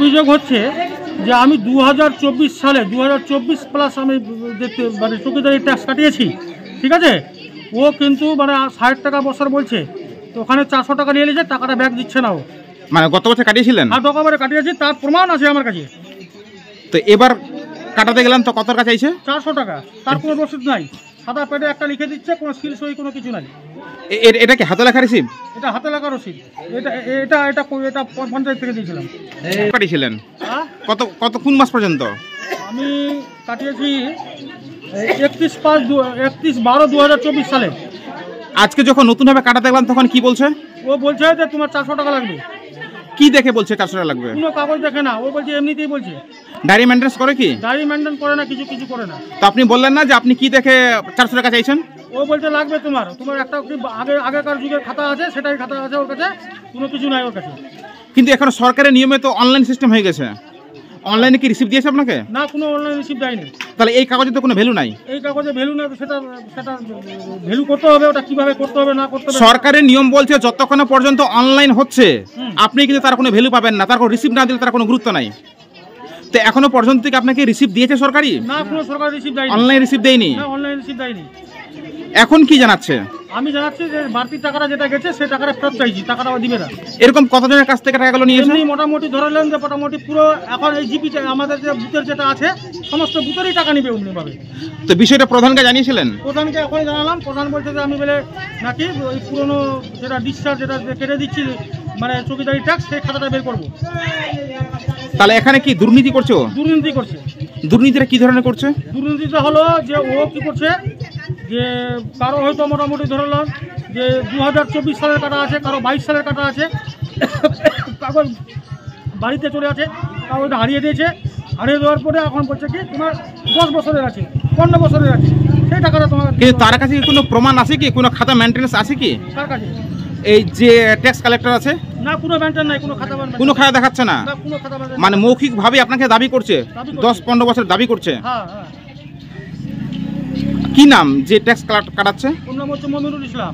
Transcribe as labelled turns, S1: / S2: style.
S1: অভিযোগ হচ্ছে যে আমি 2024 সালে 2024 প্লাস আমি দেখতে মানে চৌকিদারি ট্যাক্স কাটিয়েছি, ঠিক আছে। ও কিন্তু মানে 60 টাকা বছর বলছে, তো ওখানে 400 টাকা নিয়ে নিয়েছে, টাকাটা ব্যাক দিচ্ছে না ও।
S2: মানে গত বছর কাটিয়েছিলেন?
S1: আর দোকানে কাটিয়েছি, তার প্রমাণ আছে আমার কাছে।
S2: তো এবার কাটাতে গেলাম তো কত টাকা চাইছে?
S1: 400 টাকা। তার কোনো রসিদ নাই, সাদা পেটে একটা লিখে দিচ্ছে, কোনো সিল সই কোনো কিছু নাই।
S2: এটা কি হাতে লেখা রিসিভ?
S1: এটা হাতে লেখা রসিদ। এটা এটা এটা এটা পঞ্চায়েত থেকে দিয়েছিলাম।
S2: কাটিয়েছিলেন
S1: হ্যাঁ,
S2: কত কোন মাস পর্যন্ত?
S1: আমি কাটিয়েছি 31/12/2024 সালে।
S2: আজকে যখন নতুনভাবে কাটাতে গেলাম তখন কি বলছে?
S1: ও বলছে যে তোমার 400 টাকা লাগবে।
S2: কি দেখে বলছে 400 টাকা লাগবে?
S1: কোনো কাগজ দেখে না, ও বলছে এমনিতেই বলছে।
S2: ডায়েরি মেনটেন্স করে কি?
S1: ডায়েরি মেনটেন করে না, কিছু করে না।
S2: তো আপনি বললেন না যে আপনি কি দেখে 400 টাকা চাইছেন?
S1: ও বলছে লাগবে তোমার একটা আগেকার যুগের খাতা আছে, সেটাই খাতা আছে ওর কাছে, কোনো কিছু নাই ওর কাছে।
S2: কিন্তু এখন সরকারের নিয়মে তো অনলাইন সিস্টেম হয়ে গেছে, অনলাইনে কি রিসিভ দিয়েছে আপনাকে?
S1: না, কোনো অনলাইন রিসিভ দেয়নি।
S2: তাহলে এই কাগজে তো কোনো ভ্যালু নাই।
S1: এই কাগজে ভ্যালু না, সেটা ভ্যালু করতে হবে, ওটা কিভাবে করতে হবে না করতে হবে।
S2: সরকারের নিয়ম বলছে যতক্ষণ পর্যন্ত অনলাইন হচ্ছে আপনি কিন্তু তার কোনো ভ্যালু পাবেন না, তার কোনো রিসিভ না দিলে তার কোনো গুরুত্ব নাই। তো এখনো পর্যন্ত কি আপনাকে রিসিভ দিয়েছে সরকারি?
S1: না, কোনো সরকারি রিসিভ দেয়নি।
S2: অনলাইন রিসিভ দেয়নি?
S1: না, অনলাইন রিসিভ দেয়নি।
S2: এখন কি জানাচ্ছে?
S1: আমি জানাচ্ছি যে বাড়তি টাকাটা যেটা গেছে সেই টাকাটা ফেরত চাইছি, টাকাটা দিবে না।
S2: এরকম কতজনের কাছ থেকে টাকাগুলো নিয়েছে?
S1: মোটামুটি ধরলেন যে মোটামুটি পুরো এখন এই জিপিতে আমাদের যে বুথের যেটা আছে সমস্ত বুথেরই টাকা নিবে অমনিভাবে।
S2: তো বিষয়টা প্রধানকে জানিয়েছিলেন?
S1: প্রধানকে এখনই জানালাম। প্রধান বলছে যে আমি বলে নাকি ওই পুরনো যেটা ডিসচার্জ যেটা কেটে দিচ্ছি মানে চৌকিদারি ট্যাক্স, সেই খাতাটা বের করবো।
S2: তাহলে এখানে কি দুর্নীতি করছে? ও
S1: দুর্নীতি করছে।
S2: দুর্নীতিটা কি ধরনের করছে?
S1: দুর্নীতিটা হলো যে ও কি করছে যে কারো হয়তো মোটামুটি ধরলাম যে 2024 সালের কাটা আছে, কারো 22 সালের কাটা আছে, কাগজ বাড়িতে চলে আছে, কাগজটা হারিয়ে দিয়েছে। হারিয়ে দেওয়ার পরে এখন বলছে কি তোমার 10 বছরের আছে, 15 বছরের আছে, সেই টাকাটা তোমার।
S2: কিন্তু তার কাছে কি কোনো প্রমাণ আছে কি? কোনো খাতা মেনটেন্স আছে কি?
S1: তার কাছে
S2: এই যে ট্যাক্স কালেক্টর আছে?
S1: না, কোনো মেনটেন নাই, কোনো খাতা
S2: কোনো খাতা দেখাচ্ছে না,
S1: কোনো খাতা
S2: মানে মৌখিকভাবে আপনাকে দাবি করছে 10-15 বছর দাবি করছে।
S1: হ্যাঁ।
S2: কি নাম যে ট্যাক্স কাটাচ্ছে?
S1: ওর নাম হচ্ছে মমিনুল ইসলাম।